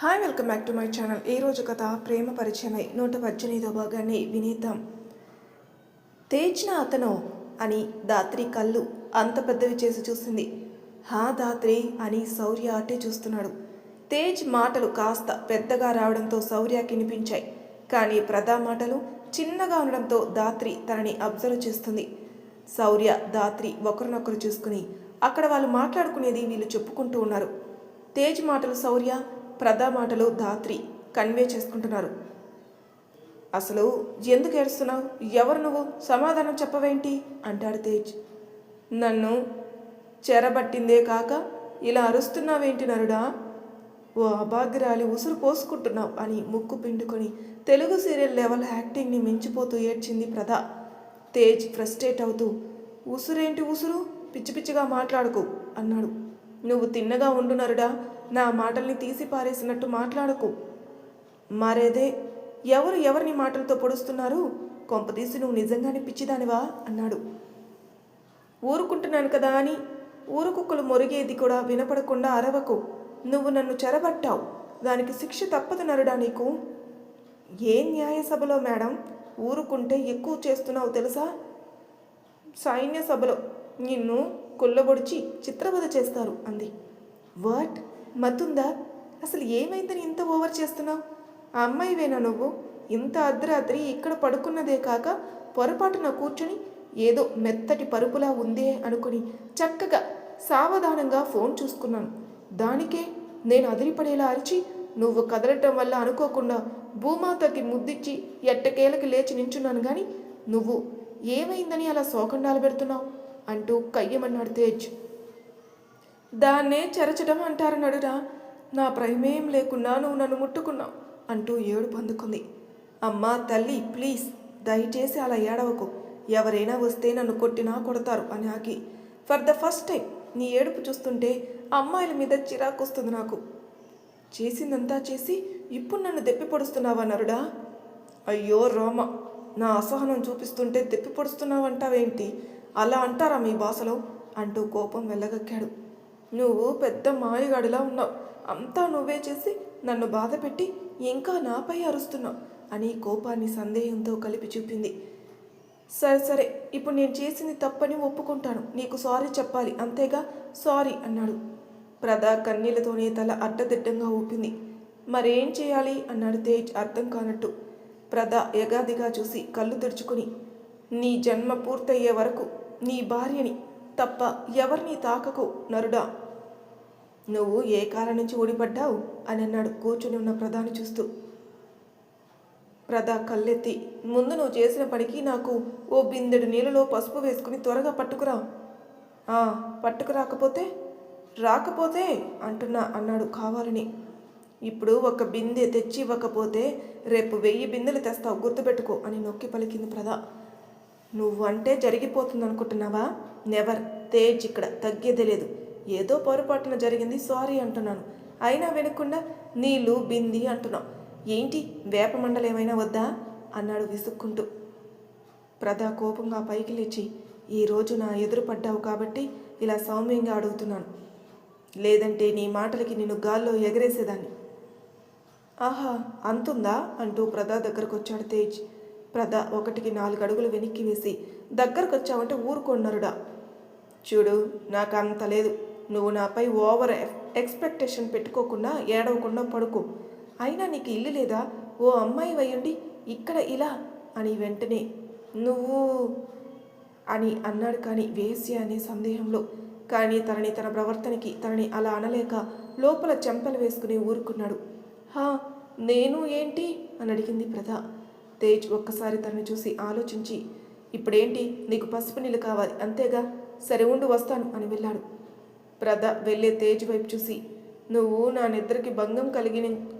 Hi welcome back to my channel. ఈ రోజు కథ ప్రేమ పరిచయమై 118వ భాగాన్ని వినేద్దాం. తేజ్న అతను అని దాత్రి కళ్ళు అంత పెద్దవి చేసి చూసింది. హా దాత్రి అని శౌర్య అటే చూస్తున్నాడు. తేజ్ మాటలు కాస్త పెద్దగా రావడంతో శౌర్యకి వినిపించాయి. కానీ ప్రదా మాటలు చిన్నగా ఉండడంతో దాత్రి తనని అబ్జర్వ్ చేస్తుంది. శౌర్య దాత్రి ఒకరినొకరు చూసుకుని అక్కడ వాళ్ళు మాట్లాడుకునేది వీళ్ళు చెప్పుకుంటూ ఉన్నారు. తేజ్ మాటలు శౌర్య, ప్రదా మాటలు దాత్రి కన్వే చేసుకుంటున్నారు. అసలు ఎందుకు ఏడుస్తున్నావు? ఎవరు నువ్వు? సమాధానం చెప్పవేంటి అంటాడు తేజ్. నన్ను చెరబట్టిందే కాక ఇలా అరుస్తున్నావేంటి నరుడా? ఓ అభాగ్యురాలి ఉసురు పోసుకుంటున్నావు అని ముక్కు పిండుకొని తెలుగు సీరియల్ లెవెల్ యాక్టింగ్ని మించిపోతూ ఏడ్చింది ప్రదా. తేజ్ ఫ్రస్ట్రేట్ అవుతూ, ఉసురేంటి ఉసురు? పిచ్చి పిచ్చిగా మాట్లాడుకు అన్నాడు. నువ్వు తిన్నగా ఉండు నరుడా, నా మాటల్ని తీసి పారేసినట్టు మాట్లాడకు. మరేదే, ఎవరిని మాటలతో పొడుస్తున్నారు? కొంపతీసి నువ్వు నిజంగానే పిచ్చిదానివా అన్నాడు. ఊరుకుంటున్నాను కదా అని ఊరుకుక్కలు మొరిగేది కూడా వినపడకుండా అరవకు. నువ్వు నన్ను చెరబట్టావు, దానికి శిక్ష తప్పదు నరుడా నీకు. ఏ న్యాయసభలో మేడం ఊరుకుంటే ఎక్కువ చేస్తున్నావు తెలుసా? సైన్య సభలో నిన్ను కొల్లబొడిచి చిత్రవధ చేస్తారు అంది. వాట్, మతుందా? అసలు ఏమైందని ఇంత ఓవర్ చేస్తున్నావు? ఆ అమ్మాయివేనా నువ్వు? ఇంత అర్ధరాత్రి ఇక్కడ పడుకున్నదే కాక పొరపాటున కూర్చుని ఏదో మెత్తటి పరుపులా ఉందే అనుకుని చక్కగా సావధానంగా ఫోన్ చూసుకున్నాను. దానికే నేను అదిరిపడేలా అరిచి నువ్వు కదలటం వల్ల అనుకోకుండా భూమాతకి ముద్దిచ్చి ఎట్టకేలకి లేచి నించున్నాను. కానీ నువ్వు ఏమైందని అలా శోకండాలు పెడుతున్నావు అంటూ కయ్యమన్నాడు తేజ్. దాన్నే చెరచడం అంటారు నడురా. నా ప్రేమేం లేకుండా నువ్వు నన్ను ముట్టుకున్నావు అంటూ ఏడుపు అందుకుంది. అమ్మా తల్లి, ప్లీజ్ దయచేసి అలా ఏడవకు. ఎవరైనా వస్తే నన్ను కొట్టినా కొడతారు అని ఆగి, ఫర్ ద ఫస్ట్ టైం నీ ఏడుపు చూస్తుంటే అమ్మాయిల మీద చిరాకు వస్తుంది నాకు. చేసిందంతా చేసి ఇప్పుడు నన్ను దెప్పి పొడుస్తున్నావా నరుడా? అయ్యో రోమ, నా అసహనం చూపిస్తుంటే దెప్పి పొడుస్తున్నావంటావేంటి? అలా అంటారా మీ భాషలో అంటూ కోపం వెళ్ళగక్కాడు. నువ్వు పెద్ద మాయగాడిలా ఉన్నావు. అంతా నువ్వే చేసి నన్ను బాధ పెట్టి ఇంకా నాపై అరుస్తున్నావు అని కోపాన్ని సందేహంతో కలిపి చూపింది. సరే సరే, ఇప్పుడు నేను చేసింది తప్పని ఒప్పుకుంటాను. నీకు సారీ చెప్పాలి అంతేగా? సారీ అన్నాడు. ప్రదా కన్నీళ్లతోనే తల అడ్డదిడ్డంగా ఊపింది. మరేం చేయాలి అన్నాడు తేజ్ అర్థం కానట్టు. ప్రదా ఎగాదిగా చూసి కళ్ళు తెరుచుకుని, నీ జన్మ పూర్తయ్యే వరకు నీ భార్యని తప్ప ఎవరిని తాకకు నరుడా. నువ్వు ఏ కాలం నుంచి ఊడిపడ్డావు అని అన్నాడు కూర్చుని ఉన్న ప్రదాని చూస్తూ. ప్రదా కళ్ళెత్తి, ముందు నువ్వు చేసిన పనికి నాకు ఓ బిందెడు నీళ్ళలో పసుపు వేసుకుని త్వరగా పట్టుకురా. పట్టుకురాకపోతే రాకపోతే అంటున్నా అన్నాడు కావాలని. ఇప్పుడు ఒక బిందె తెచ్చి ఇవ్వకపోతే రేపు 1000 బిందెలు తెస్తావు, గుర్తుపెట్టుకో అని నొక్కి పలికింది ప్రదా. నువ్వంటే జరిగిపోతుంది అనుకుంటున్నావా? నెవర్. తేజ్ ఇక్కడ తగ్గేదే లేదు. ఏదో పొరపాటున జరిగింది, సారీ అంటున్నాను. అయినా వినకుండా నీళ్ళు బింది అంటున్నావు ఏంటి? వేప మండలు ఏమైనా వద్దా అన్నాడు విసుక్కుంటూ. ప్రదా కోపంగా పైకి లేచి, ఈరోజు నా ఎదురు పడ్డావు కాబట్టి ఇలా సౌమ్యంగా అడుగుతున్నాను. లేదంటే నీ మాటలకి నిన్ను గాల్లో ఎగరేసేదాన్ని. ఆహా, అంతుందా అంటూ ప్రదా దగ్గరకు వచ్చాడు తేజ్. ప్రదా 1కి 4 అడుగులు వెనక్కి వేసి, దగ్గరకు వచ్చావంటే ఊరుకోన్నరుడా. చూడు, నాకు అంత లేదు. నువ్వు నాపై ఓవర్ ఎక్స్పెక్టేషన్ పెట్టుకోకుండా ఏడవకుండా పడుకో. అయినా నీకు ఇల్లు లేదా? ఓ అమ్మాయి వయ్యుండి ఇక్కడ ఇలా అని వెంటనే నువ్వు అని అన్నాడు. కానీ వేశ్య అనే సందేహంలో, కానీ తన ప్రవర్తనకి తనని అలా అనలేక లోపల చెంపలు వేసుకుని ఊరుకున్నాడు. నేను ఏంటి అని అడిగింది ప్రదా. తేజ్ ఒక్కసారి తనని చూసి ఆలోచించి, ఇప్పుడేంటి, నీకు పసుపు నీళ్ళు కావాలి అంతేగా? సరే ఉండు, వస్తాను అని వెళ్ళాడు. ప్రదా వెళ్ళే తేజ్ వైపు చూసి, నువ్వు నా నిద్రకి భంగం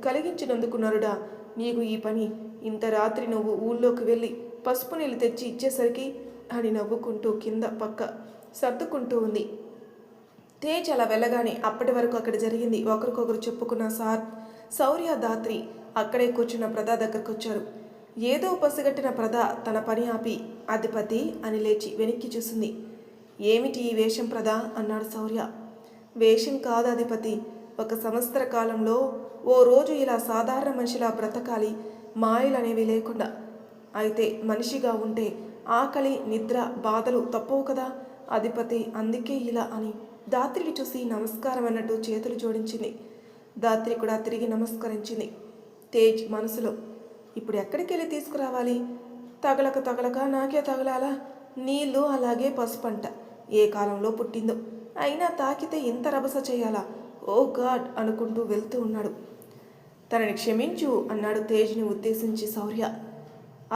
కలిగించినందుకు నరుడా నీకు ఈ పని. ఇంత రాత్రి నువ్వు ఊళ్ళోకి వెళ్ళి పసుపు నీళ్ళు తెచ్చి ఇచ్చేసరికి అని నవ్వుకుంటూ కింద పక్క సర్దుకుంటూ ఉంది. తేజ్ అలా వెళ్ళగానే అప్పటి వరకు అక్కడ జరిగింది ఒకరికొకరు చెప్పుకున్న శౌర్య దాత్రి అక్కడే కూర్చున్న ప్రదా దగ్గరకు వచ్చారు. ఏదో పసిగట్టిన ప్రదా తన పని ఆపి, అధిపతి అని లేచి వెనక్కి చూసింది. ఏమిటి ఈ వేషం ప్రదా అన్నాడు శౌర్య. వేషం కాదు అధిపతి, ఒక సంవత్సర కాలంలో ఓ రోజు ఇలా సాధారణ మనిషిలా బ్రతకాలి, మాయలనేవి లేకుండా. అయితే మనిషిగా ఉంటే ఆకలి, నిద్ర, బాధలు తప్పవు కదా అధిపతి. అందుకే ఇలా అని దాత్రిని చూసి నమస్కారం అన్నట్టు చేతులు జోడించింది. దాత్రి కూడా తిరిగి నమస్కరించింది. తేజ్ మనసులో, ఇప్పుడు ఎక్కడికి వెళ్ళి తీసుకురావాలి? తగలక తగలక నాకే తగలాలా? నీళ్ళు అలాగే పసుపంట, ఏ కాలంలో పుట్టిందో, అయినా తాకితే ఇంత రభస చేయాలా? ఓ గాడ్ అనుకుంటూ వెళ్తూ ఉన్నాడు. తనని క్షమించు అన్నాడు తేజ్ని ఉద్దేశించి శౌర్య.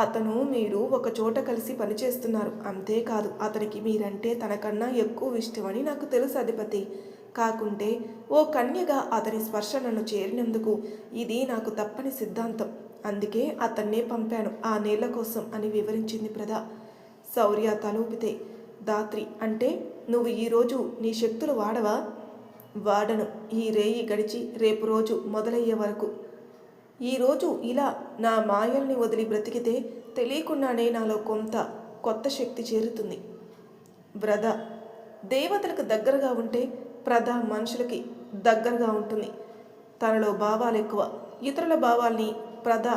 అతను మీరు ఒక చోట కలిసి పనిచేస్తున్నారు, అంతేకాదు అతనికి మీరంటే తనకన్నా ఎక్కువ ఇష్టమని నాకు తెలుసు అధిపతి. కాకుంటే ఓ కన్యగా అతని స్పర్శ నన్ను చేరినందుకు ఇది నాకు తప్పని సిద్ధాంతం. అందుకే అతన్నే పంపాను ఆ నీళ్ల కోసం అని వివరించింది ప్రదా. శౌర్య తలూపితే, దాత్రి అంటే నువ్వు ఈరోజు నీ శక్తులు వాడవా? వాడను. ఈ రేయి గడిచి రేపు రోజు మొదలయ్యే వరకు. ఈరోజు ఇలా నా మాయల్ని వదిలి బ్రతికితే తెలియకుండానే నాలో కొంత కొత్త శక్తి చేరుతుంది. వ్రత దేవతలకు దగ్గరగా ఉంటే ప్రధ మనుషులకి దగ్గరగా ఉంటుంది. తనలో భావాలు ఎక్కువ, ఇతరుల భావాల్ని ప్రధ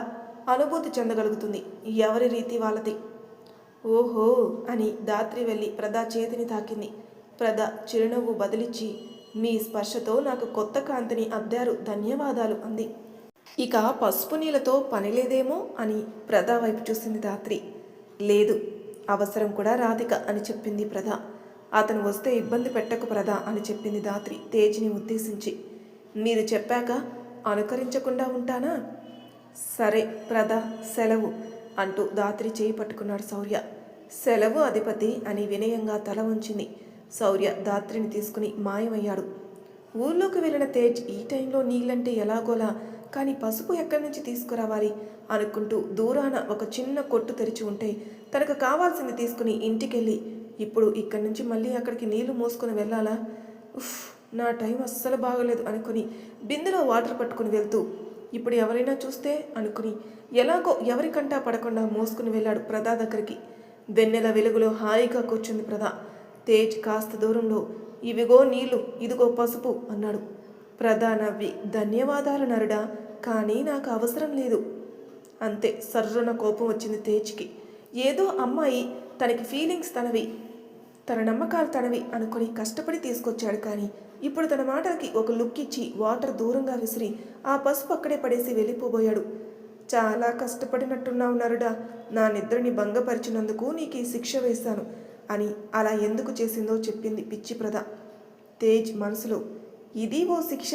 అనుభూతి చెందగలుగుతుంది. ఎవరి రీతి వాళ్ళది. ఓహో అని దాత్రి వెళ్ళి ప్రధ చేతిని తాకింది. ప్రధ చిరునవ్వు బదిలిచ్చి, మీ స్పర్శతో నాకు కొత్త కాంతిని అద్దారు, ధన్యవాదాలు అంది. ఇక పసుపు నీళ్ళతో పనిలేదేమో అని ప్రధ వైపు చూసింది దాత్రి. లేదు, అవసరం కూడా రాధిక అని చెప్పింది ప్రధ. అతను వస్తే ఇబ్బంది పెట్టకు ప్రధ అని చెప్పింది దాత్రి తేజ్ని ఉద్దేశించి. మీరు చెప్పాక అనుకరించకుండా ఉంటానా? సరే ప్రధ, సెలవు అంటూ దాత్రి చేయి పట్టుకున్నాడు శౌర్య. సెలవు అధిపతి అని వినయంగా తల ఉంచింది. శౌర్య దాత్రిని తీసుకుని మాయమయ్యాడు. ఊర్లోకి వెళ్ళిన తేజ్ ఈ టైంలో నీళ్ళంటే ఎలాగోలా, కానీ పసుపు ఎక్కడి నుంచి తీసుకురావాలి అనుకుంటూ దూరాన ఒక చిన్న కొట్టు తెరిచి ఉంటే తనకు కావాల్సింది తీసుకుని ఇంటికెళ్ళి ఇప్పుడు ఇక్కడి నుంచి మళ్ళీ అక్కడికి నీళ్లు మోసుకొని వెళ్ళాలా? ఉఫ్, నా టైం అస్సలు బాగలేదు అనుకుని బిందెలో వాటర్ పట్టుకుని వెళ్తూ ఇప్పుడు ఎవరైనా చూస్తే అనుకుని ఎలాగో ఎవరికంటా పడకుండా మోసుకుని వెళ్ళాడు ప్రధా దగ్గరికి. వెన్నెల వెలుగులో హాయిగా కూర్చుంది ప్రధా. తేజ్ కాస్త దూరంలో, ఇవిగో నీళ్లు, ఇదిగో పసుపు అన్నాడు. ప్రధా నవ్వి, ధన్యవాదాలు నరుడా, కానీ నాకు అవసరం లేదు. అంతే, సర్రున కోపం వచ్చింది తేజ్కి. ఏదో అమ్మాయి తనకి ఫీలింగ్స్ తనవి, తన నమ్మకాలు తనవి అనుకుని కష్టపడి తీసుకొచ్చాడు. కానీ ఇప్పుడు తన మాటలకి ఒక లుక్ ఇచ్చి వాటర్ దూరంగా విసిరి ఆ పసుపు అక్కడే పడేసి వెళ్ళిపోబోయాడు. చాలా కష్టపడినట్టున్నావు నరుడా, నా నిద్రని భంగపరిచినందుకు నీకు ఈ శిక్ష వేశాను అని అలా ఎందుకు చేసిందో చెప్పింది పిచ్చి ప్రధ. తేజ్ మనసులో, ఇది ఓ శిక్ష?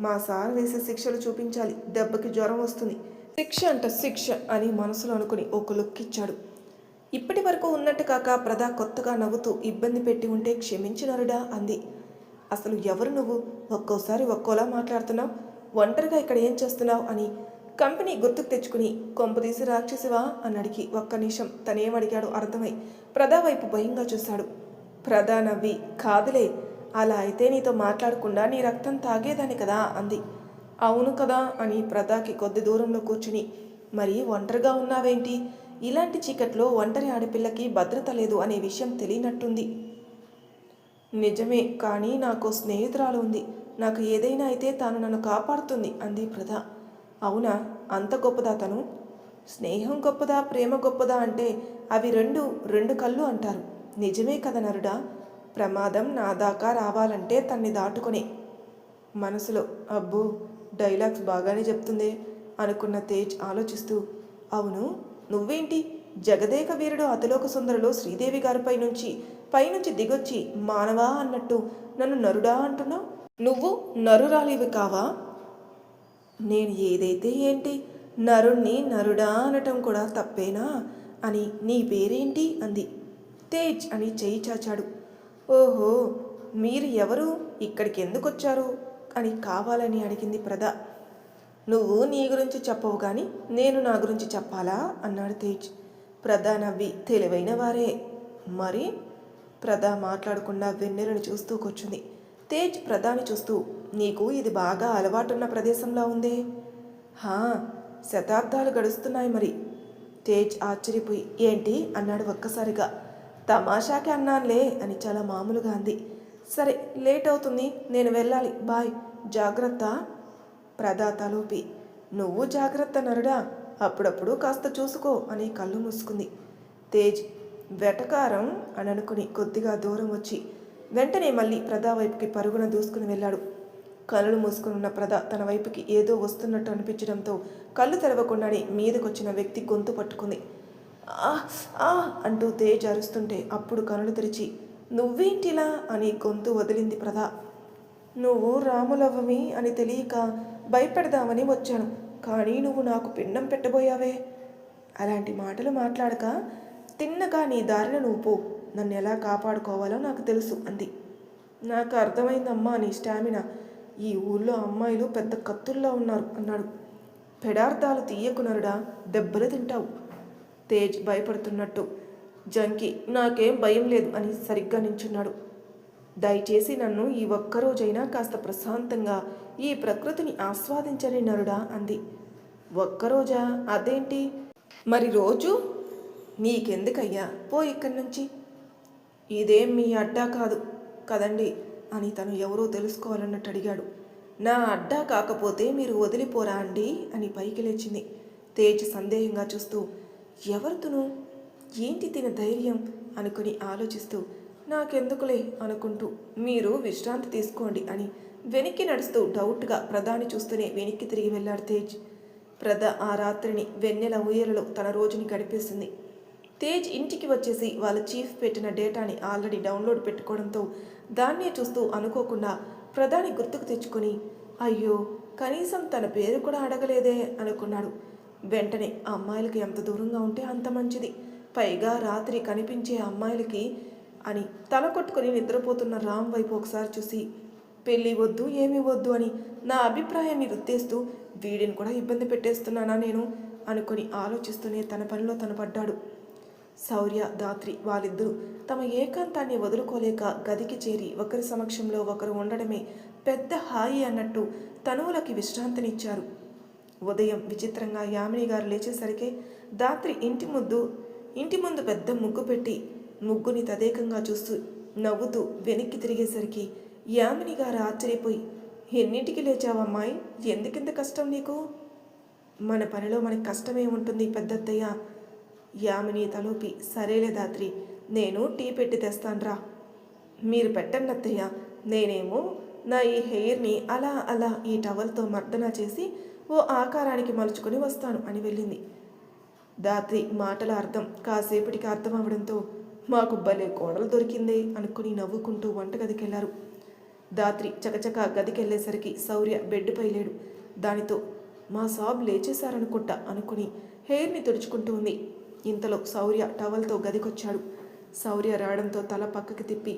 మా సార్ వేసే శిక్షలు చూపించాలి, దెబ్బకి జ్వరం వస్తుంది. శిక్ష అంట శిక్ష అని మనసులో అనుకుని ఒక లుక్ ఇచ్చాడు. ఇప్పటి వరకు ఉన్నట్టు కాక ప్రధ కొత్తగా నవ్వుతూ, ఇబ్బంది పెట్టి ఉంటే క్షమించినరుడా అంది. అసలు ఎవరు నువ్వు? ఒక్కోసారి ఒక్కోలా మాట్లాడుతున్నావు. ఒంటరిగా ఇక్కడ ఏం చేస్తున్నావు అని కంపెనీ గుర్తుకు తెచ్చుకుని కొంపదీసి రాక్షసివా అని అడిగి ఒక్క నిమిషం తనేమడిగాడో అర్థమై ప్రధ వైపు భయంగా చూశాడు. ప్రధ నవ్వి, కాదులే, అలా అయితే నీతో మాట్లాడకుండా నీ రక్తం తాగేదాన్ని కదా అంది. అవును కదా అని ప్రధాకి కొద్ది దూరంలో కూర్చుని, మరి ఒంటరిగా ఉన్నావేంటి? ఇలాంటి చీకట్లో ఒంటరి ఆడపిల్లకి భద్రత లేదు అనే విషయం తెలియనట్టుంది. నిజమే, కానీ నాకు స్నేహితురాలు ఉంది. నాకు ఏదైనా అయితే తాను నన్ను కాపాడుతుంది అంది ప్రధ. అవునా, అంత గొప్పదా తను? స్నేహం గొప్పదా, ప్రేమ గొప్పదా అంటే అవి రెండు కళ్ళు అంటారు. నిజమే కదా నరుడా, ప్రమాదం నా దాకా రావాలంటే తన్ని దాటుకునే. మనసులో, అబ్బో, డైలాగ్స్ బాగానే చెప్తుందే అనుకున్న తేజ్ ఆలోచిస్తూ, అవును, నువ్వేంటి జగదేక వీరుడు అతిలోక సుందరులో శ్రీదేవి గారిపై నుంచి పైనుంచి దిగొచ్చి మానవా అన్నట్టు నన్ను నరుడా అంటున్నావు? నువ్వు నరురాలివి కావా? నేను ఏదైతే ఏంటి, నరుణ్ణి నరుడా అనటం కూడా తప్పేనా అని నీ పేరేంటి అంది. తేజ్ అని చేయి చాచాడు. ఓహో, మీరు ఎవరు, ఇక్కడికి ఎందుకు వచ్చారు అని కావాలని అడిగింది ప్రధ. నువ్వు నీ గురించి చెప్పవు కానీ నేను నా గురించి చెప్పాలా అన్నాడు తేజ్. ప్రధ నవ్వి, తెలివైన వారే మరి. ప్రధ మాట్లాడకుండా వెన్నెలను చూస్తూ కూర్చుంది. తేజ్ ప్రధాని చూస్తూ, నీకు ఇది బాగా అలవాటున్న ప్రదేశంలా ఉందే. హా, శతాబ్దాలు గడుస్తున్నాయి మరి. తేజ్ ఆశ్చర్యపోయి, ఏంటి అన్నాడు ఒక్కసారిగా. తమాషాకి అన్నానులే అని చాలా మామూలుగా అంది. సరే, లేట్ అవుతుంది, నేను వెళ్ళాలి, బాయ్. జాగ్రత్త. ప్రదాతలోపి. నువ్వు జాగ్రత్త నరుడా, అప్పుడప్పుడు కాస్త చూసుకో అని కళ్ళు మూసుకుంది. తేజ్ వెటకారం అని అనుకుని కొద్దిగా దూరం వచ్చి వెంటనే మళ్ళీ ప్రదా వైపుకి పరుగున దూసుకుని వెళ్ళాడు. కళ్ళు మూసుకున్న ప్రద తన వైపుకి ఏదో వస్తున్నట్టు అనిపించడంతో కళ్ళు తెరవకుండానే మీదకొచ్చిన వ్యక్తి గొంతు పట్టుకుంది. ఆ ఆ అంటూ తేజ్ అరుస్తుంటే అప్పుడు కళ్ళు తెరిచి నువ్వేంటిలా అని గొంతు వదిలింది ప్రద. నువ్వు రాములవ్వమి అని తెలియక భయపెడదామని వచ్చాను, కానీ నువ్వు నాకు పిండం పెట్టబోయావే. అలాంటి మాటలు మాట్లాడక తిన్నగా నీ దారిన నువ్వు పో, నన్ను ఎలా కాపాడుకోవాలో నాకు తెలుసు అంది. నాకు అర్థమైందమ్మా నీ స్టామినా. ఈ ఊళ్ళో అమ్మాయిలు పెద్ద కత్తుల్లో ఉన్నారు అన్నాడు. పెడార్థాలు తీయకునరుడా, దెబ్బలు తింటావు. తేజ్ భయపడుతున్నట్టు జంకి నాకేం భయం లేదు అని సరిగ్గా నించున్నాడు. దయచేసి నన్ను ఈ ఒక్కరోజైనా కాస్త ప్రశాంతంగా ఈ ప్రకృతిని ఆస్వాదించని నరుడా అంది. ఒక్కరోజా? అదేంటి మరి రోజు? నీకెందుకయ్యా, పో ఇక్కడి నుంచి. ఇదేం మీ అడ్డా కాదు కదండి అని తను ఎవరో తెలుసుకోవాలన్నట్టు అడిగాడు. నా అడ్డా కాకపోతే మీరు వదిలిపోరా అండి అని పైకి లేచింది. తేజ్ సందేహంగా చూస్తూ ఎవరితోనూ ఏంటి తిన ధైర్యం అనుకుని ఆలోచిస్తూ నాకెందుకులే అనుకుంటూ మీరు విశ్రాంతి తీసుకోండి అని వెనక్కి నడుస్తూ డౌట్గా ప్రదాని చూస్తూనే వెనక్కి తిరిగి వెళ్ళాడు తేజ్. ప్రద ఆ రాత్రిని వెన్నెల ఊయలలో తన రోజుని గడిపేసింది. తేజ్ ఇంటికి వచ్చేసి వాళ్ళ చీఫ్ పెట్టిన డేటాని ఆల్రెడీ డౌన్లోడ్ పెట్టుకోవడంతో దాన్నే చూస్తూ అనుకోకుండా ప్రదాని గుర్తుకు తెచ్చుకొని అయ్యో కనీసం తన పేరు కూడా అడగలేదే అనుకున్నాడు. వెంటనే అమ్మాయిలకి ఎంత దూరంగా ఉంటే అంత మంచిది, పైగా రాత్రి కనిపించే అమ్మాయిలకి అని తల కొట్టుకుని నిద్రపోతున్న రామ్ వైపు ఒకసారి చూసి పెళ్ళి వద్దు ఏమీ వద్దు అని నా అభిప్రాయాన్ని రుద్దేస్తూ వీడిని కూడా ఇబ్బంది పెట్టేస్తున్నానా నేను అనుకుని ఆలోచిస్తూనే తన పనిలో తను పడ్డాడు. శౌర్య దాత్రి వాళ్ళిద్దరూ తమ ఏకాంతాన్ని వదులుకోలేక గదికి చేరి ఒకరి సమక్షంలో ఒకరు ఉండడమే పెద్ద హాయి అన్నట్టు తనువులకి విశ్రాంతినిచ్చారు. ఉదయం విచిత్రంగా యామిని గారు లేచేసరికి దాత్రి ఇంటి ముందు పెద్ద ముగ్గు పెట్టి ముగ్గుని తదేకంగా చూస్తూ నవ్వుతూ వెనక్కి తిరిగేసరికి యామిని గారు ఆశ్చర్యపోయి ఎన్నింటికి లేచావమ్మాయి, ఎందుకింత కష్టం నీకు? మన పనిలో మనకి కష్టమే ఉంటుంది పెద్దత్తయ్య. యామిని తలూపి సరేలే దాత్రి, నేను టీ పెట్టి తెస్తాన్రా. మీరు పెట్టండి అత్తయ్య, నేనేమో నా ఈ హెయిర్ని అలా అలా ఈ టవల్తో మర్దన చేసి ఓ ఆకారానికి మలుచుకొని వస్తాను అని వెళ్ళింది. దాత్రి మాటల అర్థం కాసేపటికి అర్థం అవడంతో మాకు భలే కోడలు దొరికిందే అనుకుని నవ్వుకుంటూ వంటగదికి వెళ్ళారు. దాత్రి చకచక గదికెళ్ళేసరికి శౌర్య బెడ్పై లేడు. దానితో మా సాబ్ లేచేశారనుకుంటా అనుకుని హెయిర్ని తుడుచుకుంటూ ఉంది. ఇంతలో శౌర్య టవల్తో గదికొచ్చాడు. శౌర్య రావడంతో తల పక్కకి తిప్పి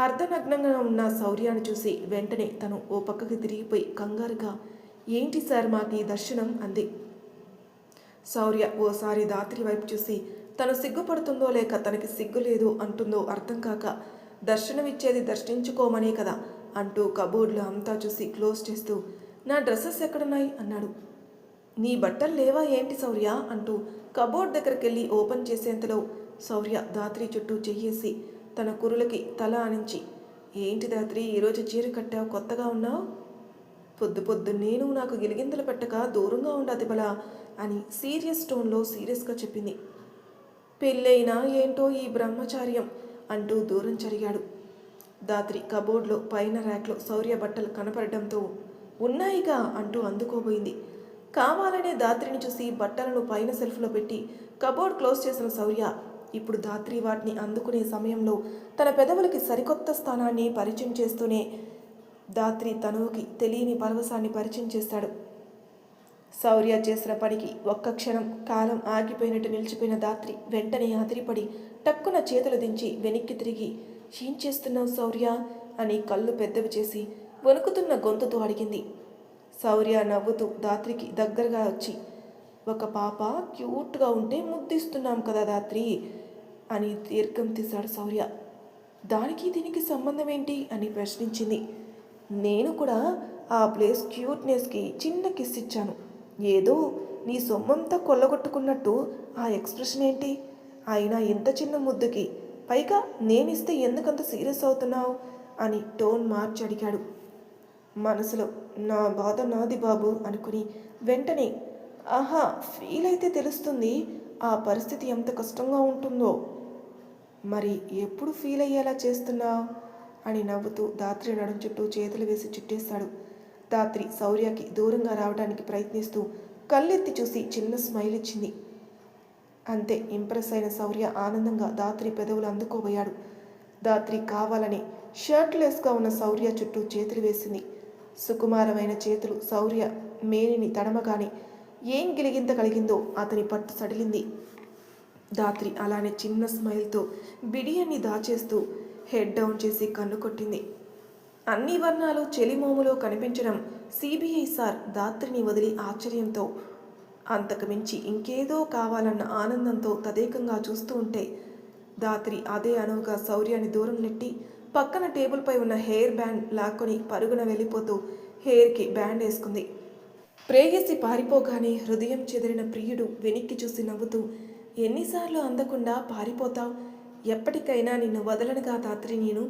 అర్ధనగ్నంగా ఉన్న శౌర్యాన్ని చూసి వెంటనే తను ఓ పక్కకి తిరిగిపోయి కంగారుగా ఏంటి సార్ మాకు ఈ దర్శనం అంది. శౌర్య ఓసారి దాత్రి వైపు చూసి తను సిగ్గుపడుతుందో లేక తనకి సిగ్గు లేదు అంటుందో అర్థం కాక దర్శనమిచ్చేది దర్శించుకోమనే కదా అంటూ కబోర్డ్లో అంతా చూసి క్లోజ్ చేస్తూ నా డ్రెస్సెస్ ఎక్కడున్నాయి అన్నాడు. నీ బట్టలు లేవా ఏంటి శౌర్య అంటూ కబోర్డ్ దగ్గరికి వెళ్ళి ఓపెన్ చేసేంతలో శౌర్య దాత్రి చుట్టూ చెయ్యేసి తన కురులకి తల ఆనించి ఏంటి దాత్రి ఈరోజు చీర కట్టావు, కొత్తగా ఉన్నావు? పొద్దు నేను నాకు గిలిగింతలు పెట్టక దూరంగా ఉండదు బలా అని సీరియస్ టోన్లో సీరియస్గా చెప్పింది. పెళ్ళైనా ఏంటో ఈ బ్రహ్మచార్యం అంటూ దూరం జరిగాడు. దాత్రి కబోర్డ్లో పైన ర్యాక్లో శౌర్య బట్టలు కనపడడంతో ఉన్నాయిగా అంటూ అందుకోబోయింది. కావాలనే దాత్రిని చూసి బట్టలను పైన సెల్ఫ్లో పెట్టి కబోర్డ్ క్లోజ్ చేసిన శౌర్య ఇప్పుడు దాత్రి వాటిని అందుకునే సమయంలో తన పెదవులకి సరికొత్త స్థానాన్ని పరిచయం చేస్తూనే దాత్రి తనువుకి తెలియని పరవశాన్ని పరిచయం చేస్తాడు. శౌర్య చేసిన పనికి ఒక్క క్షణం కాలం ఆగిపోయినట్టు నిలిచిపోయిన దాత్రి వెంటనే అదిరిపడి టక్కున చేతులు దించి వెనక్కి తిరిగి ఏం చేస్తున్నావు శౌర్య అని కళ్ళు పెద్దవి చేసి వణుకుతున్న గొంతుతో అడిగింది. శౌర్య నవ్వుతూ దాత్రికి దగ్గరగా వచ్చి ఒక పాప క్యూట్గా ఉంటే ముద్దిస్తున్నాం కదా దాత్రి అని దీర్ఘం తీశాడు శౌర్య. దానికి దీనికి సంబంధం ఏంటి అని ప్రశ్నించింది. నేను కూడా ఆ ప్లేస్ క్యూట్నెస్కి చిన్న కిస్ ఇచ్చాను, ఏదో నీ సొమ్మంతా కొల్లగొట్టుకున్నట్టు ఆ ఎక్స్ప్రెషన్ ఏంటి? అయినా ఇంత చిన్న ముద్దుకి పైగా నేనిస్తే ఎందుకంత సీరియస్ అవుతున్నావు అని టోన్ మార్చి అడిగాడు. మనసులో నా బాధ నాది బాబు అనుకుని వెంటనే ఆహా ఫీల్ అయితే తెలుస్తుంది ఆ పరిస్థితి ఎంత కష్టంగా ఉంటుందో. మరి ఎప్పుడు ఫీల్ అయ్యేలా చేస్తున్నావు అని నవ్వుతూ ధాత్రి నడుం చుట్టూ చేతులు వేసి చుట్టేశాడు. ధాత్రి శౌర్యకి దూరంగా రావడానికి ప్రయత్నిస్తూ కళ్ళెత్తి చూసి చిన్న స్మైల్ ఇచ్చింది. అంతే ఇంప్రెస్ అయిన శౌర్య ఆనందంగా ధాత్రి పెదవులు అందుకోబోయాడు. ధాత్రి కావాలని షర్ట్లెస్గా ఉన్న శౌర్య చుట్టూ చేతులు వేసింది. సుకుమారమైన చేతులు శౌర్య మేనిని తడమగానే ఏం గిలిగింత కలిగిందో అతని పట్టు సడిలింది. ధాత్రి అలానే చిన్న స్మైల్తో బిడియాన్ని దాచేస్తూ హెడ్ డౌన్ చేసి కన్ను కొట్టింది. అన్ని వర్ణాలు చెలిమోములో కనిపించడం సిబిఐ సార్ ధాత్రిని వదిలి ఆశ్చర్యంతో, అంతకుమించి ఇంకేదో కావాలన్న ఆనందంతో తదేకంగా చూస్తూ ఉంటే ధాత్రి అదే అనువుగా శౌర్యాన్ని దూరం నెట్టి పక్కన టేబుల్పై ఉన్న హెయిర్ బ్యాండ్ లాక్కొని పరుగున వెళ్ళిపోతూ హెయిర్కి బ్యాండ్ వేసుకుంది. ప్రేయసి పారిపోగానే హృదయం చెదిరిన ప్రియుడు వెనక్కి చూసి నవ్వుతూ, ఎన్నిసార్లు అందకుండా పారిపోతావు, ఎప్పటికైనా నిన్ను వదలనుగా ధాత్రి నేను.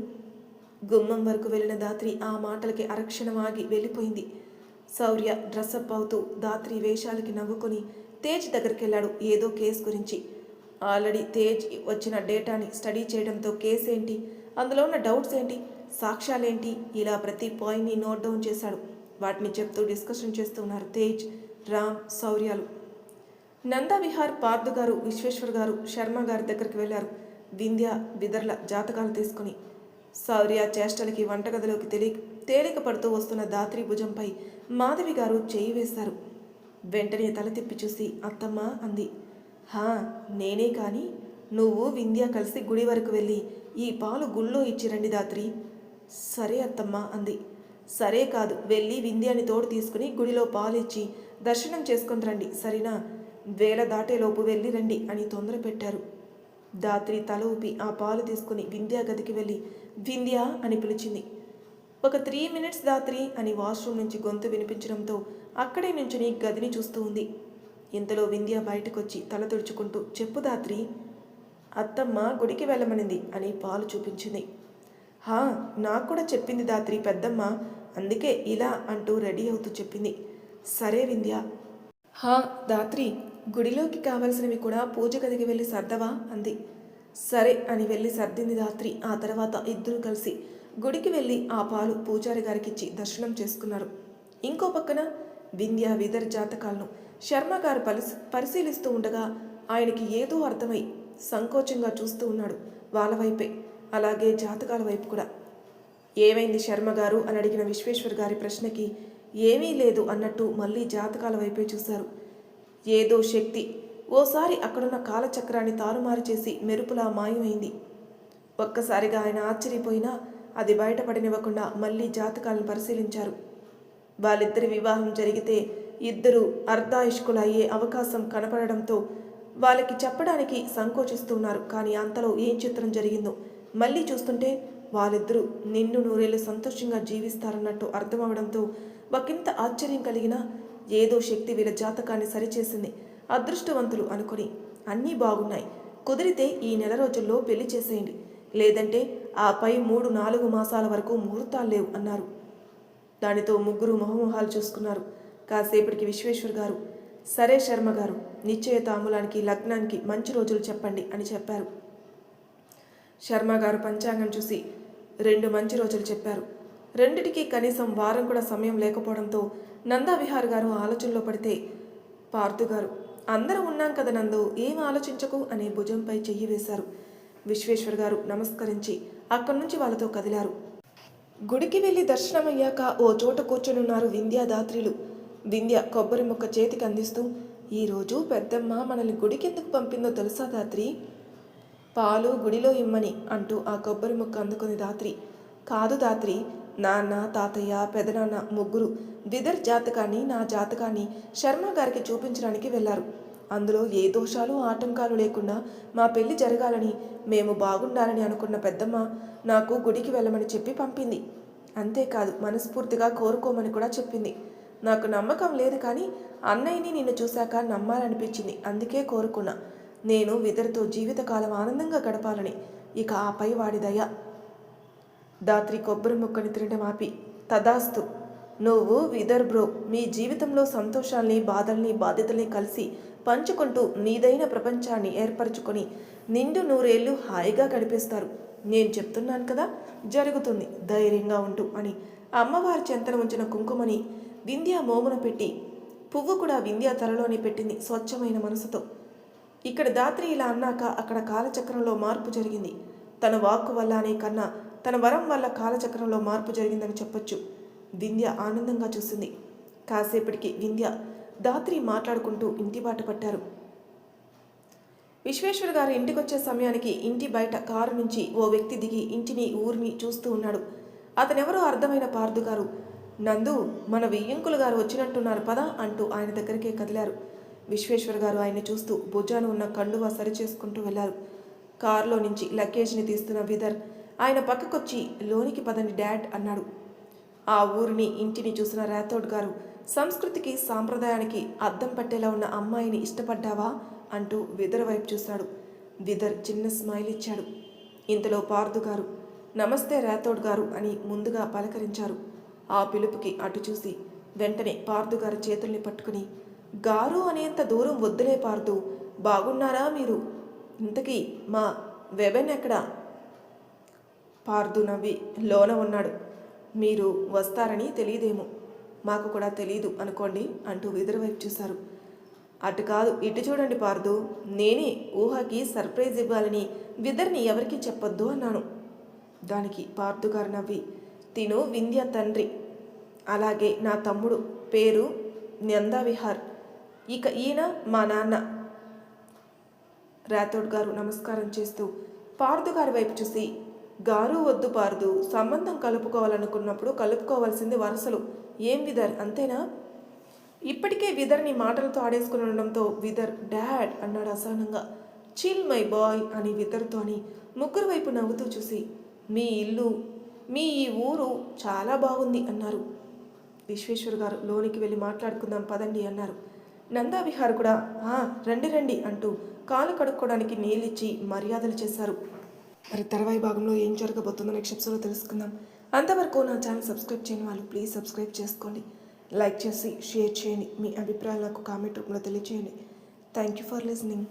గుమ్మం వరకు వెళ్ళిన ధాత్రి ఆ మాటలకి అరక్షణం ఆగి వెళ్ళిపోయింది. శౌర్య డ్రెస్అప్ అవుతూ ధాత్రి వేషాలకి నవ్వుకొని తేజ్ దగ్గరికి వెళ్ళాడు ఏదో కేసు గురించి. ఆల్రెడీ తేజ్ వచ్చిన డేటాని స్టడీ చేయడంతో కేసు ఏంటి, అందులో ఉన్న డౌట్స్ ఏంటి, సాక్ష్యాలేంటి, ఇలా ప్రతి పాయింట్ని నోట్ డౌన్ చేశాడు. వాటిని చెప్తూ డిస్కషన్ చేస్తున్నారు తేజ్, రామ్, శౌర్యాలు. నందవిహార్ పార్థు గారు, విశ్వేశ్వర్ గారు, శర్మ గారి దగ్గరికి వెళ్ళారు వింధ్య విదర్ల జాతకాలు తీసుకుని. శౌర్య చేష్టలకి వంటగదిలోకి తేలిక పడుతూ వస్తున్న ధాత్రి భుజంపై మాధవి గారు చేయి వేశారు. వెంటనే తల తిప్పి చూసి అత్తమ్మ అంది. హా నేనే కానీ నువ్వు వింధ్య కలిసి గుడి వరకు వెళ్ళి ఈ పాలు గుళ్ళో ఇచ్చిరండి ధాత్రి. సరే అత్తమ్మ అంది. సరే కాదు, వెళ్ళి వింధ్యాని తోడు తీసుకుని గుడిలో పాలు ఇచ్చి దర్శనం చేసుకుని రండి సరేనా, వేళ దాటేలోపు వెళ్ళి రండి అని తొందర పెట్టారు. ధాత్రి తల ఊపి ఆ పాలు తీసుకుని వింధ్యా గదికి వెళ్ళి వింధ్యా అని పిలిచింది. ఒక 3 minutes ధాత్రి అని వాష్రూమ్ నుంచి గొంతు వినిపించడంతో అక్కడే నుంచుని గదిని చూస్తూ ఉంది. ఇంతలో వింధ్య బయటకొచ్చి తల తుడుచుకుంటూ చెప్పు ధాత్రి. అత్తమ్మ గుడికి వెళ్ళమనింది అని పాలు చూపించింది. హా నాకు కూడా చెప్పింది ధాత్రి పెద్దమ్మ, అందుకే ఇలా అంటూ రెడీ అవుతూ చెప్పింది. సరే వింధ్య. హా ధాత్రి గుడిలోకి కావలసినవి కూడా పూజ గదికి వెళ్ళి సర్దవా అంది. సరే అని వెళ్ళి సర్దింది ధాత్రి. ఆ తర్వాత ఇద్దరూ కలిసి గుడికి వెళ్ళి ఆ పాలు పూజారి గారికి ఇచ్చి దర్శనం చేసుకున్నారు. ఇంకో పక్కన వింధ్య విదర్ జాతకాలను శర్మ గారు పరిశీలిస్తూ ఉండగా ఆయనకి ఏదో అర్థమై సంకోచంగా చూస్తూ ఉన్నాడు వాళ్ళ వైపే, అలాగే జాతకాల వైపు కూడా. ఏమైంది శర్మ గారు అని అడిగిన విశ్వేశ్వర్ గారి ప్రశ్నకి ఏమీ లేదు అన్నట్టు మళ్ళీ జాతకాల వైపే చూశారు. ఏదో శక్తి ఓసారి అక్కడున్న కాలచక్రాన్ని తారుమారు చేసి మెరుపులా మాయమైంది. ఒక్కసారిగా ఆయన ఆశ్చర్యపోయినా అది బయటపడనివ్వకుండా మళ్ళీ జాతకాలను పరిశీలించారు. వాళ్ళిద్దరి వివాహం జరిగితే ఇద్దరు అర్ధాయుష్కులు అయ్యే అవకాశం కనపడడంతో వాళ్ళకి చెప్పడానికి సంకోచిస్తున్నారు. కానీ అంతలో ఏం చిత్రం జరిగిందో మళ్ళీ చూస్తుంటే వాళ్ళిద్దరూ నిన్ను నూరేళ్ళు సంతోషంగా జీవిస్తారన్నట్టు అర్థమవడంతో ఒకంత ఆశ్చర్యం కలిగినా ఏదో శక్తి వీళ్ళ జాతకాన్ని సరిచేసింది. అదృష్టవంతులు అనుకుని అన్నీ బాగున్నాయి, కుదిరితే ఈ నెల రోజుల్లో పెళ్లి చేసేయండి, లేదంటే ఆపై 3-4 మాసాల వరకు ముహూర్తాలు లేవు అన్నారు. దానితో ముగ్గురు మొహమొహాలు చూసుకున్నారు. కాసేపటికి విశ్వేశ్వర్ గారు సరే శర్మ గారు, నిశ్చయతాంబూలానికి లగ్నానికి మంచి రోజులు చెప్పండి అని చెప్పారు. శర్మ గారు పంచాంగం చూసి 2 మంచి రోజులు చెప్పారు. రెండిటికి కనీసం వారం కూడా సమయం లేకపోవడంతో నందవిహార్ గారు ఆలోచనలో పడితే పార్థు గారు అందరం ఉన్నాం కదా నందు, ఏం ఆలోచించకు అని భుజంపై చెయ్యి వేశారు. విశ్వేశ్వర్ గారు నమస్కరించి అక్కడి నుంచి వాళ్ళతో కదిలారు. గుడికి వెళ్ళి దర్శనమయ్యాక ఓ చోట కూర్చొనున్నారు వింధ్యా ధాత్రిలు. వింధ్య కొబ్బరి ముక్క చేతికి అందిస్తూ, ఈరోజు పెద్దమ్మ మనల్ని గుడికెందుకు పంపిందో తెలుసా ధాత్రి, పాలు గుడిలో ఇమ్మని అంటూ ఆ కొబ్బరి ముక్క అందుకుంది ధాత్రి. కాదు ధాత్రి, నాన్న, తాతయ్య, పెదనాన్న ముగ్గురు విదర్ జాతకాన్ని నా జాతకాన్ని శర్మ గారికి చూపించడానికి వెళ్ళారు. అందులో ఏ దోషాలు ఆటంకాలు లేకుండా మా పెళ్లి జరగాలని, మేము బాగుండాలని అనుకున్న పెద్దమ్మ నాకు గుడికి వెళ్ళమని చెప్పి పంపింది. అంతేకాదు మనస్ఫూర్తిగా కోరుకోమని కూడా చెప్పింది. నాకు నమ్మకం లేదు కానీ అన్నయ్యని నిన్ను చూశాక నమ్మాలనిపించింది, అందుకే కోరుకున్నా. నేను విదర్తో జీవితకాలం ఆనందంగా గడపాలని, ఇక ఆపై వాడి దయ. ధాత్రి కొబ్బరి ముక్కని తినడం ఆపి తదాస్తు నువ్వు విదర్ బ్రో మీ జీవితంలో సంతోషాల్ని బాధల్ని బాధ్యతల్ని కలిసి పంచుకుంటూ నీదైన ప్రపంచాన్ని ఏర్పరచుకొని నిండు నూరేళ్లు హాయిగా గడిపేస్తారు. నేను చెప్తున్నాను కదా, జరుగుతుంది, ధైర్యంగా ఉంటూ అని అమ్మవారి చెంతన ఉంచిన కుంకుమని వింధ్య మోమున పెట్టి పువ్వు కూడా వింధ్య తలలోనే పెట్టింది స్వచ్ఛమైన మనసుతో. ఇక్కడ దాత్రి ఇలా అన్నాక అక్కడ కాలచక్రంలో మార్పు జరిగింది. తన వాక్కు వల్ల అనే కన్నా తన వరం వల్ల కాలచక్రంలో మార్పు జరిగిందని చెప్పొచ్చు. వింధ్య ఆనందంగా చూసింది. కాసేపటికి వింధ్య దాత్రి మాట్లాడుకుంటూ ఇంటి బాట పట్టారు. విశ్వేశ్వర్ గారు ఇంటికొచ్చే సమయానికి ఇంటి బయట కారు నుంచి ఓ వ్యక్తి దిగి ఇంటిని ఊరిని చూస్తూ ఉన్నాడు. అతనెవరో అర్థమైన పార్థు గారు, నందు, మన వెయ్యంకులు గారు వచ్చినట్టున్నారు పదా అంటూ ఆయన దగ్గరికే కదిలారు. విశ్వేశ్వర్ గారు ఆయన్ని చూస్తూ భుజాన ఉన్న కండువా సరిచేసుకుంటూ వెళ్లారు. కారులో నుంచి లగేజ్ని తీస్తున్న విదర్ ఆయన పక్కకొచ్చి లోనికి పదండి డాడ్ అన్నాడు. ఆ ఊరిని ఇంటిని చూసిన రాథోడ్ గారు, సంస్కృతికి సాంప్రదాయానికి అద్దం పట్టేలా ఉన్న అమ్మాయిని ఇష్టపడ్డావా అంటూ విదర్ వైపు చూశాడు. విదర్ చిన్న స్మైల్ ఇచ్చాడు. ఇంతలో పార్థు గారు, నమస్తే రాథోడ్ గారు అని ముందుగా పలకరించారు. ఆ పిలుపుకి అటు చూసి వెంటనే పార్థు గారి చేతుల్ని పట్టుకుని, గారు అనేంత దూరం వద్దులే పార్థు, బాగున్నారా మీరు? ఇంతకీ మా వెబెన్ ఎక్కడా? పార్థు నవ్వి లోన ఉన్నాడు. మీరు వస్తారని తెలియదేమో, మాకు కూడా తెలీదు అనుకోండి అంటూ విదర్ వైపు చూశారు. అటు కాదు ఇటు చూడండి పార్థు, నేనే ఊహకి సర్ప్రైజ్ ఇవ్వాలని విదర్ని ఎవరికి చెప్పొద్దు అన్నాను. దానికి పార్థు గారు నవ్వి, తిను వింధ్య తండ్రి, అలాగే నా తమ్ముడు, పేరు నందావిహార్, ఇక ఈయన మా నాన్న. రాథోడ్ గారు నమస్కారం చేస్తూ పార్థు గారి వైపు చూసి, గారు వద్దు పార్థు, సంబంధం కలుపుకోవాలనుకున్నప్పుడు కలుపుకోవాల్సింది వరుసలు, ఏం విదర్ అంతేనా? ఇప్పటికే విదర్ని మాటలతో ఆడేసుకుని ఉండడంతో విదర్ డాడ్ అన్నాడు అసహనంగా. చిల్ మై బాయ్ అని విదర్తో అని ముగ్గురు వైపు నవ్వుతూ చూసి, మీ ఇల్లు, మీ ఈ ఊరు చాలా బాగుంది అన్నారు. విశ్వేశ్వర్ గారు లోనికి వెళ్ళి మాట్లాడుకుందాం పదండి అన్నారు. నందావిహార్ కూడా రండి రండి అంటూ కాలు కడుక్కోవడానికి నీళ్ళిచ్చి మర్యాదలు చేశారు. మరి తర్వాయి భాగంలో ఏం జరగబోతుందో నెక్స్ట్ ఎపిసోడ్లో తెలుసుకుందాం. అంతవరకు నా ఛానల్ సబ్స్క్రైబ్ చేయని వాళ్ళు ప్లీజ్ సబ్స్క్రైబ్ చేసుకోండి, లైక్ చేసి షేర్ చేయండి, మీ అభిప్రాయాలు నాకు కామెంట్ రూపంలో తెలియజేయండి. Thank you for listening.